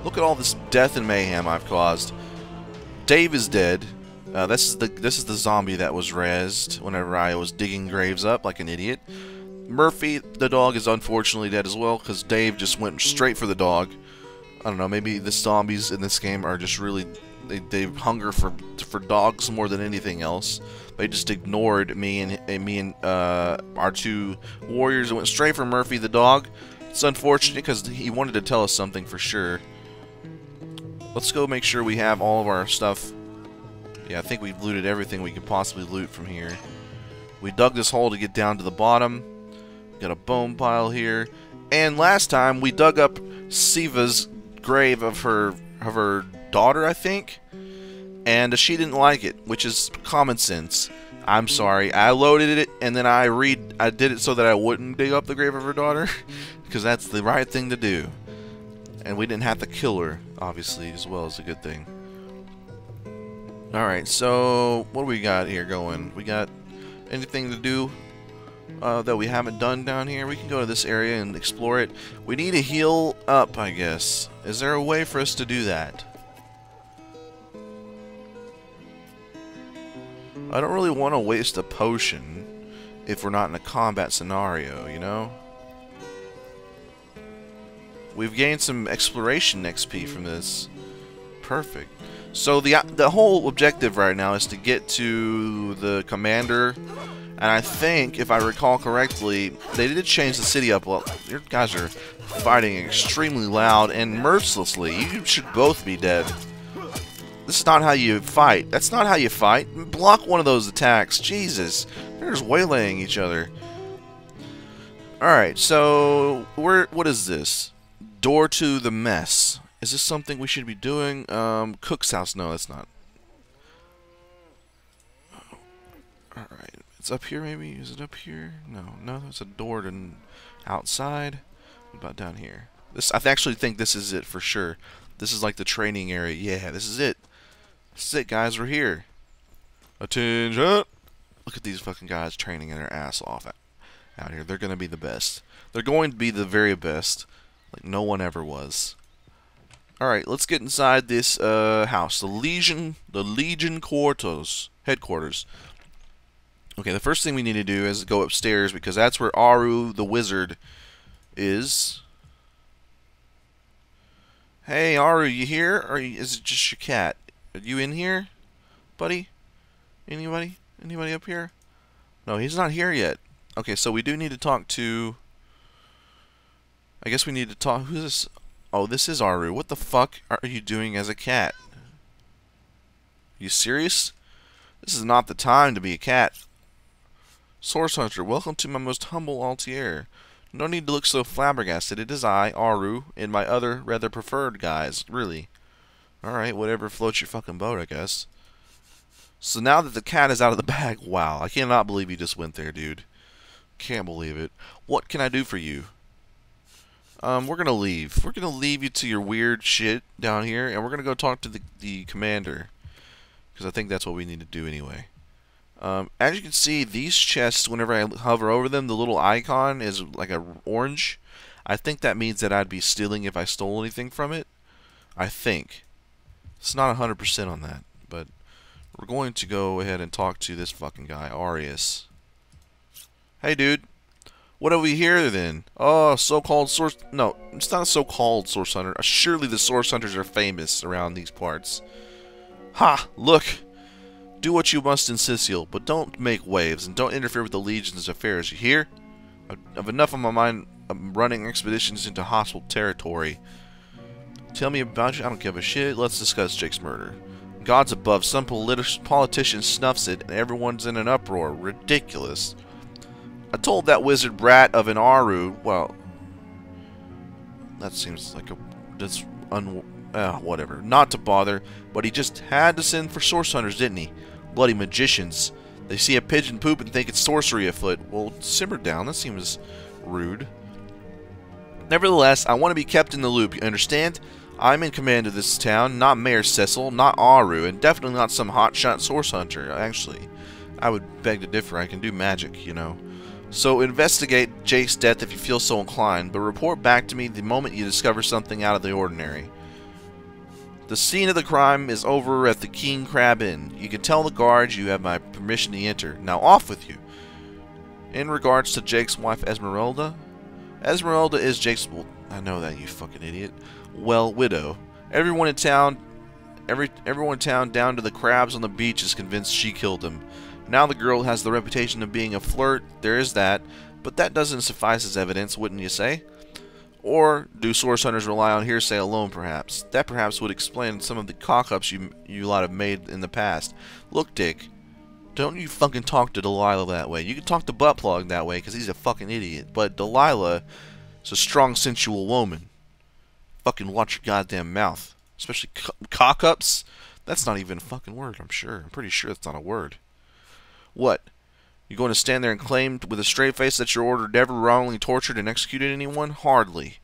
Look at all this death and mayhem I've caused. Dave is dead. This is the zombie that was rezzed whenever I was digging graves up like an idiot. Murphy, the dog, is unfortunately dead as well because Dave just went straight for the dog. I don't know, maybe the zombies in this game are just really... They hunger for dogs more than anything else. They just ignored me and our two warriors and went straight for Murphy the dog. It's unfortunate because he wanted to tell us something for sure. Let's go make sure we have all of our stuff. Yeah, I think we've looted everything we could possibly loot from here. We dug this hole to get down to the bottom. Got a bone pile here. And last time we dug up Siva's grave of her daughter, I think, and she didn't like it, which is common sense. I'm sorry. I loaded it and then I did it so that I wouldn't dig up the grave of her daughter because that's the right thing to do. And we didn't have to kill her, obviously, as well as a good thing. Alright, so what do we got here going? We got anything to do that we haven't done down here? We can go to this area and explore it. We need to heal up, I guess. Is there a way for us to do that? I don't really want to waste a potion if we're not in a combat scenario, you know? We've gained some exploration XP from this. Perfect. So the whole objective right now is to get to the commander. And I think, if I recall correctly, they did change the city up. Well, your guys are fighting extremely loud and mercilessly. You should both be dead. This is not how you fight. That's not how you fight. Block one of those attacks. Jesus. They're just waylaying each other. Alright, so what is this? Door to the mess. Is this something we should be doing? Cook's house. No, that's not. Alright. It's up here, maybe? Is it up here? No, there's a door to outside. What about down here? I actually think this is it for sure. This is like the training area. Yeah, this is it. This is it, guys. We're here. Attention! Look at these fucking guys training their ass off out here. They're gonna be the best. They're going to be the very best. Like no one ever was. Alright, let's get inside this house. The Legion headquarters. Okay, the first thing we need to do is go upstairs because that's where Ahru the wizard is. Hey, Ahru, you here? Or is it just your cat? Are you in here, buddy? Anybody? Anybody up here? No, he's not here yet. Okay, so we do need to talk to... I guess we need to talk... Who's this? Oh, this is Ahru. What the fuck are you doing as a cat? Are you serious? This is not the time to be a cat. Source Hunter, welcome to my most humble altier. No need to look so flabbergasted. It is I, Ahru, and my other, rather preferred guys. Really. Alright, whatever floats your fucking boat, I guess. So now that the cat is out of the bag, wow, I cannot believe you just went there, dude. Can't believe it. What can I do for you? We're gonna leave. We're gonna leave you to your weird shit down here, and we're gonna go talk to the commander. Because I think that's what we need to do anyway. As you can see, these chests, whenever I hover over them, the little icon is like a orange. I think that means that I'd be stealing if I stole anything from it. I think. It's not 100% on that, but we're going to go ahead and talk to this fucking guy, Arius. Hey, dude. What have we here, then? Oh, so-called source... No, it's not a so-called source hunter. Surely the source hunters are famous around these parts. Ha! Look! Do what you must in Cyseal, but don't make waves, and don't interfere with the Legion's affairs, you hear? I've enough on my mind of running expeditions into hostile territory. Tell me about you, I don't give a shit. Let's discuss Jake's murder. Gods above, some politician snuffs it, and everyone's in an uproar. Ridiculous. I told that wizard brat of an Ahru, well, that seems like a, that's whatever, not to bother, but he just had to send for source hunters, didn't he? Bloody magicians. They see a pigeon poop and think it's sorcery afoot. Well, simmer down, that seems rude. Nevertheless, I want to be kept in the loop, you understand? I'm in command of this town, not Mayor Cyseal, not Ahru, and definitely not some hotshot source hunter, actually. I would beg to differ, I can do magic, you know. So investigate Jake's death if you feel so inclined, but report back to me the moment you discover something out of the ordinary. The scene of the crime is over at the King Crab Inn. You can tell the guards you have my permission to enter. Now off with you. In regards to Jake's wife Esmeralda, Esmeralda is Jake's... Well, I know that, you fucking idiot. Well, widow. Everyone in town down to the crabs on the beach is convinced she killed him. Now the girl has the reputation of being a flirt. There is that. But that doesn't suffice as evidence, wouldn't you say? Or do source hunters rely on hearsay alone, perhaps? That perhaps would explain some of the cock-ups you lot have made in the past. Look, Dick, don't you fucking talk to Delilah that way. You can talk to Buttplug that way, because he's a fucking idiot. But Delilah is a strong, sensual woman. Fucking watch your goddamn mouth. Especially cock-ups? That's not even a fucking word, I'm sure. I'm pretty sure that's not a word. What? You going to stand there and claim with a straight face that your order never wrongly tortured and executed anyone? Hardly.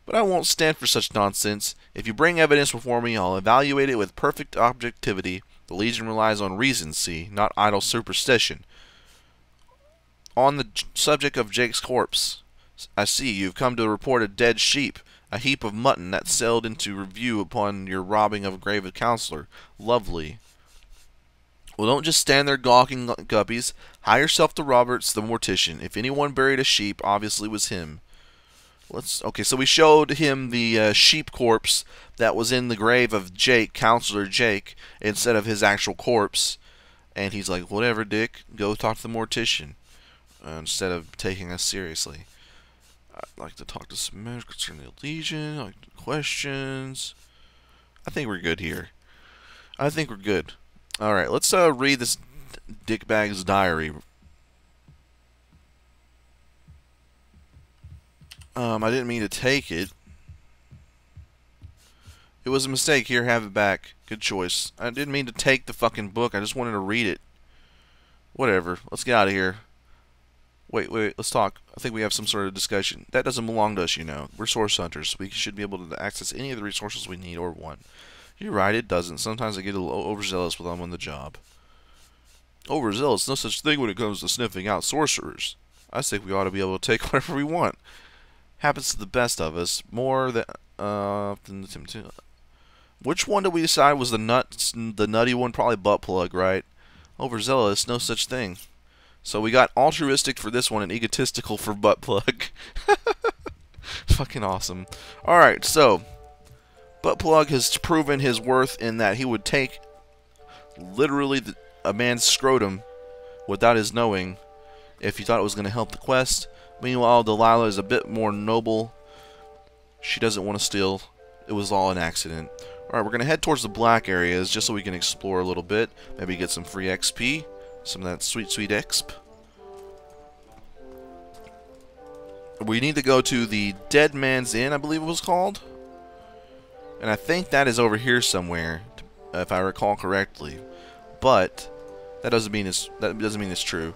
But I won't stand for such nonsense. If you bring evidence before me, I'll evaluate it with perfect objectivity. The Legion relies on reason, see, not idle superstition. On the subject of Jake's corpse, I see you've come to report a dead sheep, a heap of mutton that sailed into review upon your robbing of a grave counselor. Lovely. Well, don't just stand there gawking, guppies. Hie yourself to Roberts, the mortician. If anyone buried a sheep, obviously it was him. Okay, so we showed him the sheep corpse that was in the grave of Jake, Counselor Jake, instead of his actual corpse. And he's like, whatever, Dick, go talk to the mortician. Instead of taking us seriously. I'd like to talk to some men concerning the Legion, like questions. I think we're good here. I think we're good. Alright, let's read this dickbag's diary. I didn't mean to take it. It was a mistake. Here, have it back. Good choice. I didn't mean to take the fucking book. I just wanted to read it. Whatever. Let's get out of here. Wait. Let's talk. I think we have some sort of discussion. That doesn't belong to us, you know. We're source hunters. We should be able to access any of the resources we need or want. You're right, it doesn't. Sometimes I get a little overzealous when I'm on the job. Overzealous? No such thing when it comes to sniffing out sorcerers. I think we ought to be able to take whatever we want. Happens to the best of us. More than the which one did we decide was the nutty one? Probably Buttplug, right? Overzealous? No such thing. So we got altruistic for this one and egotistical for Buttplug. Fucking awesome. Alright, so Buttplug has proven his worth in that he would take literally a man's scrotum without his knowing if he thought it was going to help the quest. Meanwhile, Delilah is a bit more noble. She doesn't want to steal. It was all an accident. Alright, we're going to head towards the black areas just so we can explore a little bit. Maybe get some free XP. Some of that sweet, sweet exp. We need to go to the Dead Man's Inn, I believe it was called. And I think that is over here somewhere, if I recall correctly. But that doesn't mean it's true.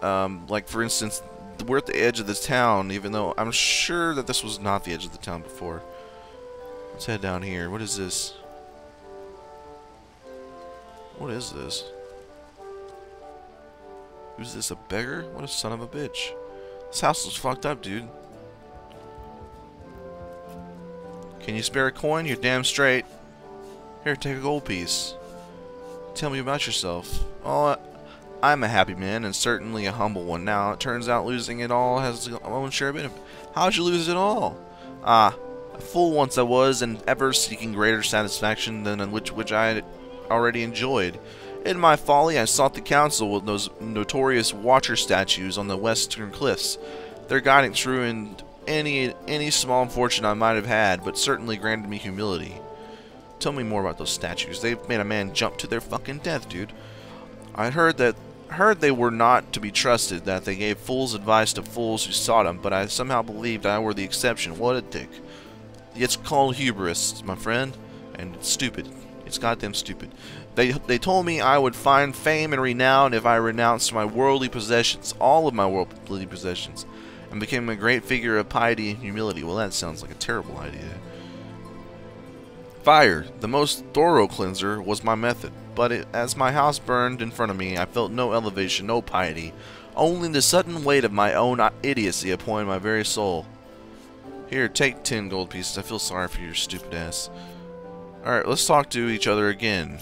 Like for instance, we're at the edge of this town, even though I'm sure that this was not the edge of the town before. Let's head down here. What is this? What is this? Who's this, a beggar? What a son of a bitch. This house is fucked up, dude. Can you spare a coin? You're damn straight. Here, take a gold piece. Tell me about yourself. Oh, I'm a happy man, and certainly a humble one. Now, it turns out losing it all has its own share of benefit. How'd you lose it all? Ah, a fool once I was, and ever seeking greater satisfaction than which I had already enjoyed. In my folly, I sought the counsel with those notorious watcher statues on the western cliffs. Their guidance ruined any small fortune I might have had, but certainly granted me humility. Tell me more about those statues. They've made a man jump to their fucking death, dude. I heard they were not to be trusted, that they gave fools advice to fools who sought them, but I somehow believed I were the exception. What a dick. It's called hubris, my friend, and it's stupid. It's goddamn stupid. They told me I would find fame and renown if I renounced my worldly possessions, all of my worldly possessions, and became a great figure of piety and humility. Well, that sounds like a terrible idea. Fire, the most thorough cleanser, was my method, but as my house burned in front of me, I felt no elevation, no piety, only the sudden weight of my own idiocy upon my very soul. Here, take 10 gold pieces. I feel sorry for your stupid ass. Alright, let's talk to each other again.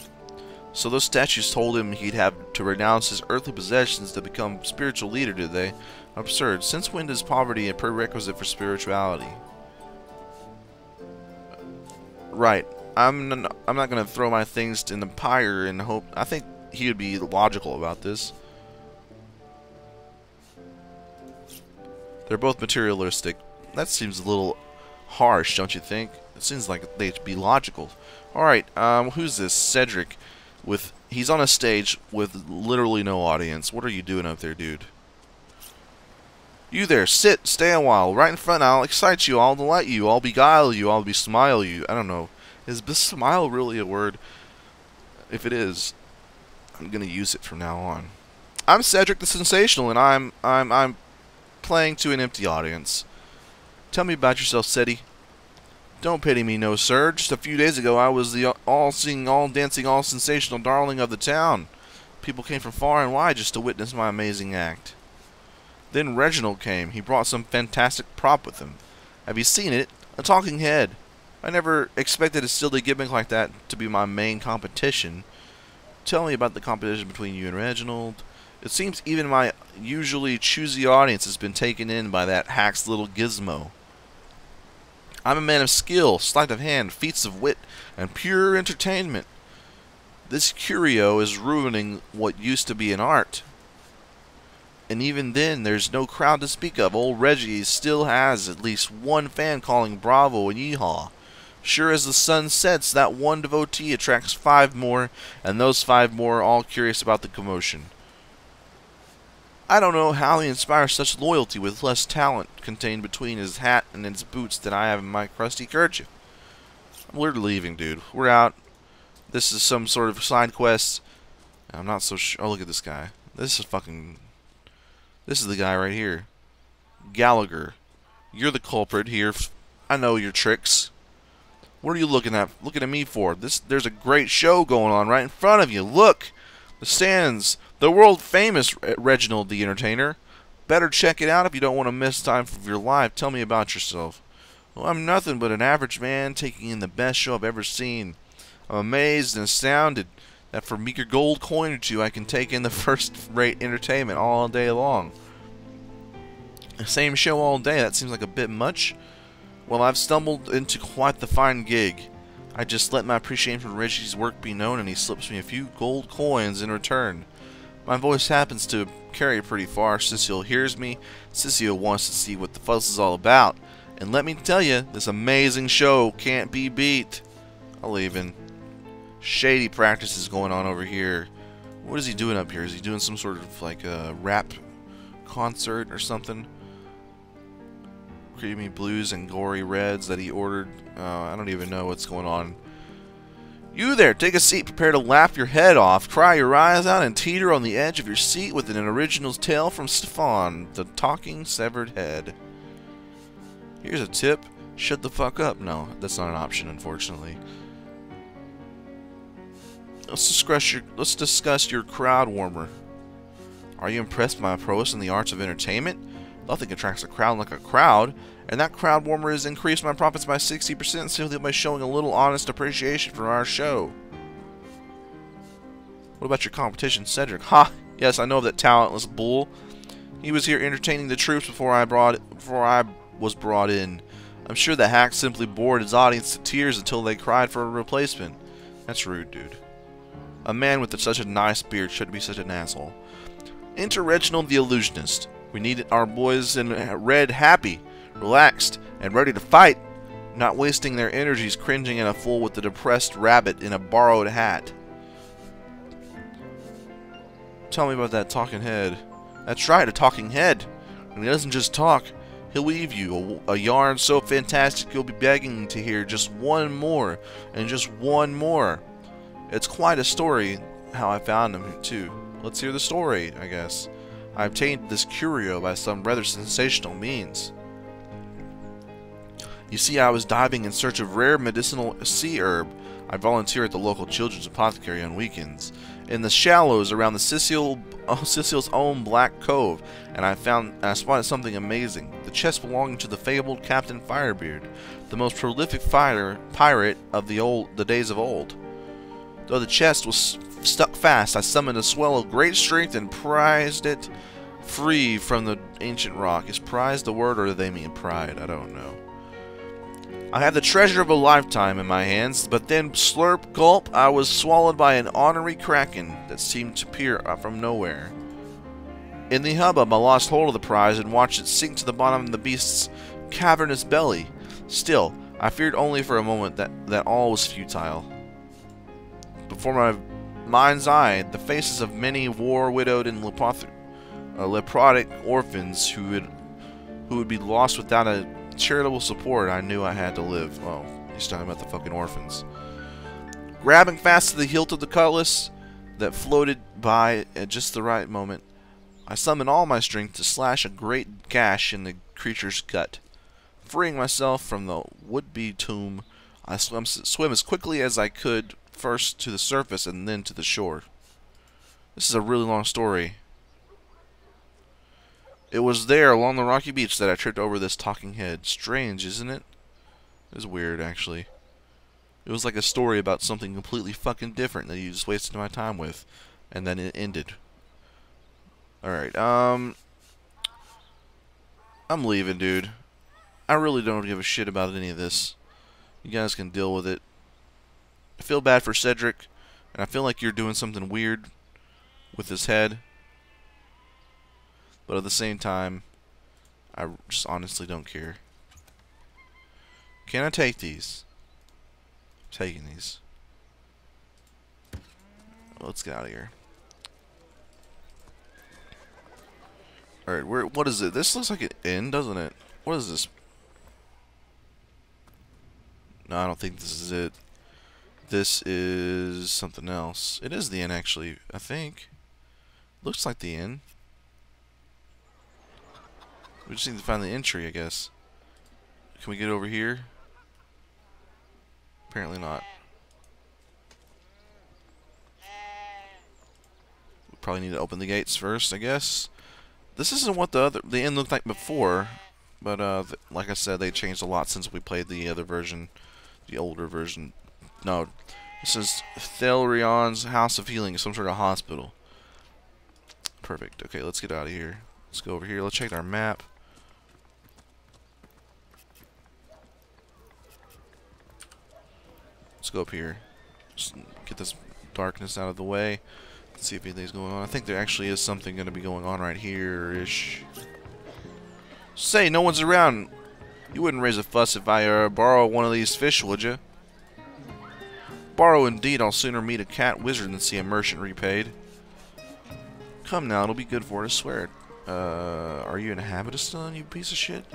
So those statues told him he'd have to renounce his earthly possessions to become spiritual leader, did they? Absurd. Since when is poverty a prerequisite for spirituality? Right. I'm not going to throw my things in the pyre and hope... I think he would be logical about this. They're both materialistic. That seems a little harsh, don't you think? It seems like they'd be logical. Alright, who's this? Cedric. He's on a stage with literally no audience. What are you doing up there, dude? You there, sit, stay a while. Right in front, I'll excite you, I'll delight you, I'll beguile you, I'll besmile you. I don't know. Is besmile really a word? If it is, I'm gonna use it from now on. I'm Cedric the Sensational, and I'm playing to an empty audience. Tell me about yourself, Ceddy. Don't pity me, no sir. Just a few days ago, I was the all-singing, all-dancing, all-sensational darling of the town. People came from far and wide just to witness my amazing act. Then Reginald came. He brought some fantastic prop with him. Have you seen it? A talking head. I never expected a silly gimmick like that to be my main competition. Tell me about the competition between you and Reginald. It seems even my usually choosy audience has been taken in by that hack's little gizmo. I'm a man of skill, sleight of hand, feats of wit, and pure entertainment. This curio is ruining what used to be an art. And even then, there's no crowd to speak of. Old Reggie still has at least one fan calling bravo and yeehaw. Sure as the sun sets, that one devotee attracts 5 more, and those 5 more are all curious about the commotion. I don't know how he inspires such loyalty with less talent contained between his hat and his boots than I have in my crusty kerchief. We're leaving, dude. We're out. This is some sort of side quest. I'm not so sure. Oh, look at this guy. This is the guy right here. Gallagher. You're the culprit here. I know your tricks. What are you looking at me for? There's a great show going on right in front of you. Look! The stands. The world-famous Reginald the Entertainer. Better check it out if you don't want to miss time of your life. Tell me about yourself. Well, I'm nothing but an average man taking in the best show I've ever seen. I'm amazed and astounded that for meager gold coin or two I can take in the first-rate entertainment all day long. The same show all day, that seems like a bit much. Well, I've stumbled into quite the fine gig. I just let my appreciation for Reggie's work be known, and he slips me a few gold coins in return. My voice happens to carry pretty far. Cyseal hears me. Cyseal wants to see what the fuss is all about. And let me tell you, this amazing show can't be beat. I'll leave in. Shady practices going on over here. What is he doing up here? Is he doing some sort of like a rap concert or something? Creamy blues and gory reds that he ordered. I don't even know what's going on. You there, take a seat, prepare to laugh your head off, cry your eyes out, and teeter on the edge of your seat with an original tale from Stefan, the talking severed head. Here's a tip. Shut the fuck up. No, that's not an option, unfortunately. Let's discuss your crowd warmer. Are you impressed by my prowess in the arts of entertainment? Nothing attracts a crowd like a crowd, and that crowd warmer has increased my profits by 60% simply by showing a little honest appreciation for our show. What about your competition, Cedric? Ha! Yes, I know that talentless bull. He was here entertaining the troops before I was brought in. I'm sure the hack simply bored his audience to tears until they cried for a replacement. That's rude, dude. A man with such a nice beard shouldn't be such an asshole. Enter Reginald the Illusionist. We need our boys in red happy, relaxed, and ready to fight, not wasting their energies cringing in a fool with the depressed rabbit in a borrowed hat. Tell me about that talking head. That's right, a talking head. And he doesn't just talk, he'll weave you a yarn so fantastic you'll be begging to hear just one more, and just one more. It's quite a story how I found him, too. Let's hear the story, I guess. I obtained this curio by some rather sensational means. You see, I was diving in search of rare medicinal sea herb. I volunteer at the local children's apothecary on weekends, in the shallows around the Cyseal's own Black Cove, and I spotted something amazing. The chest belonging to the fabled Captain Firebeard, the most prolific pirate of the days of old. Though the chest was stuck fast, I summoned a swell of great strength and prized it free from the ancient rock. Is prize the word, or do they mean pride? I don't know. I had the treasure of a lifetime in my hands, but then, slurp, gulp, I was swallowed by an ornery kraken that seemed to peer up from nowhere. In the hubbub, I lost hold of the prize and watched it sink to the bottom of the beast's cavernous belly. Still, I feared only for a moment that all was futile. Before my mind's eye, the faces of many war-widowed and leprotic orphans who would be lost without a charitable support. I knew I had to live. Oh, he's talking about the fucking orphans. Grabbing fast to the hilt of the cutlass that floated by at just the right moment, I summoned all my strength to slash a great gash in the creature's gut. Freeing myself from the would-be tomb, I swim as quickly as I could, first to the surface and then to the shore. This is a really long story. It was there, along the rocky beach, that I tripped over this talking head. Strange, isn't it? It was weird, actually. It was like a story about something completely fucking different that you just wasted my time with. And then it ended. Alright, I'm leaving, dude. I really don't give a shit about any of this. You guys can deal with it. I feel bad for Cedric, and I feel like you're doing something weird with his head. But at the same time, I just honestly don't care. Can I take these? I'm taking these. Well, let's get out of here. Alright, what is it? This looks like an inn, doesn't it? What is this? No, I don't think this is it. This is something else. It is the inn, actually, I think. Looks like the inn. We just need to find the entry, I guess. Can we get over here? Apparently not. We probably need to open the gates first, I guess. This isn't what the inn looked like before, but like I said, they changed a lot since we played the other version, the older version. No, this is Thelrion's House of Healing, some sort of hospital. Perfect. Okay, let's get out of here. Let's go over here. Let's check our map. Let's go up here. Just get this darkness out of the way. Let's see if anything's going on. I think there actually is something going to be going on right here-ish. Say, no one's around. You wouldn't raise a fuss if I borrow one of these fish, would you? Borrow indeed. I'll sooner meet a cat wizard than see a merchant repaid. Come now, it'll be good for it, I swear. Are you in a habit of stealing, you piece of shit?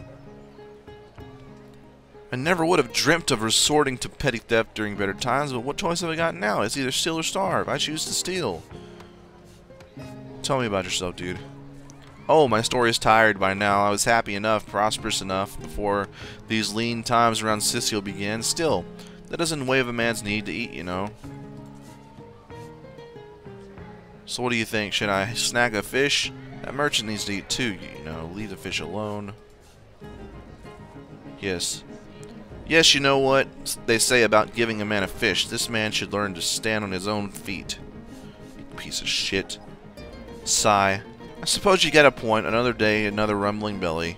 I never would have dreamt of resorting to petty theft during better times, but what choice have I got now? It's either steal or starve. I choose to steal. Tell me about yourself, dude. Oh, my story is tired by now. I was happy enough, prosperous enough, before these lean times around Cyseal began. Still, that doesn't waive a man's need to eat, you know. So what do you think? Should I snag a fish? That merchant needs to eat too, you know. Leave the fish alone. Yes. Yes, you know what they say about giving a man a fish. This man should learn to stand on his own feet. Piece of shit. Sigh. I suppose you get a point. Another day, another rumbling belly.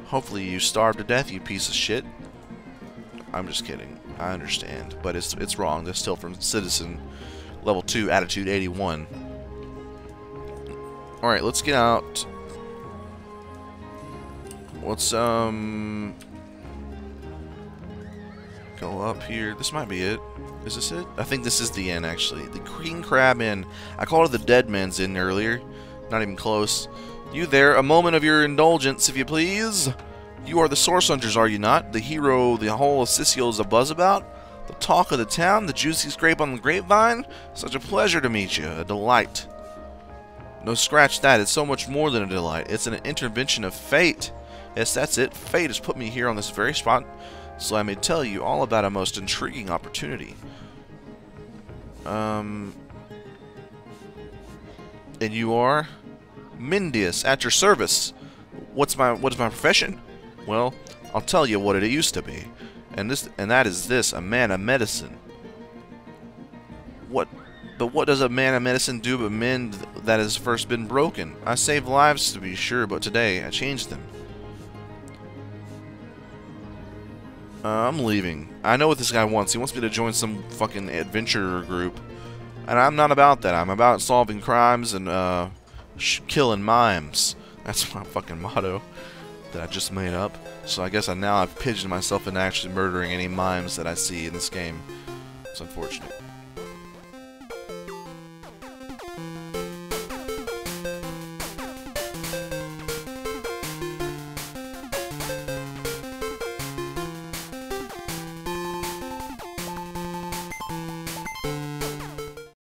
Hopefully you starve to death, you piece of shit. I'm just kidding. I understand. But it's wrong. That's still from Citizen Level 2, Attitude 81. Alright, let's get out. Let's, go up here. This might be it. Is this it? I think this is the inn, actually. The King Crab Inn. I called it the Dead Man's Inn earlier. Not even close. You there, a moment of your indulgence, if you please. You are the Source Hunters, are you not? The hero the whole of Cyseal is abuzz about? The talk of the town? The juicy scrape on the grapevine? Such a pleasure to meet you. A delight. No, scratch that. It's so much more than a delight. It's an intervention of fate. Yes, that's it. Fate has put me here on this very spot, so I may tell you all about a most intriguing opportunity. And you are? Mindius, at your service. What is my profession? Well, I'll tell you what it used to be. And that is this, a man of medicine. But what does a man of medicine do but mend that has first been broken? I save lives, to be sure, but today I changed them. I'm leaving. I know what this guy wants. He wants me to join some fucking adventurer group. And I'm not about that. I'm about solving crimes and killing mimes. That's my fucking motto that I just made up. So I guess now I've pigeoned myself into actually murdering any mimes that I see in this game. It's unfortunate.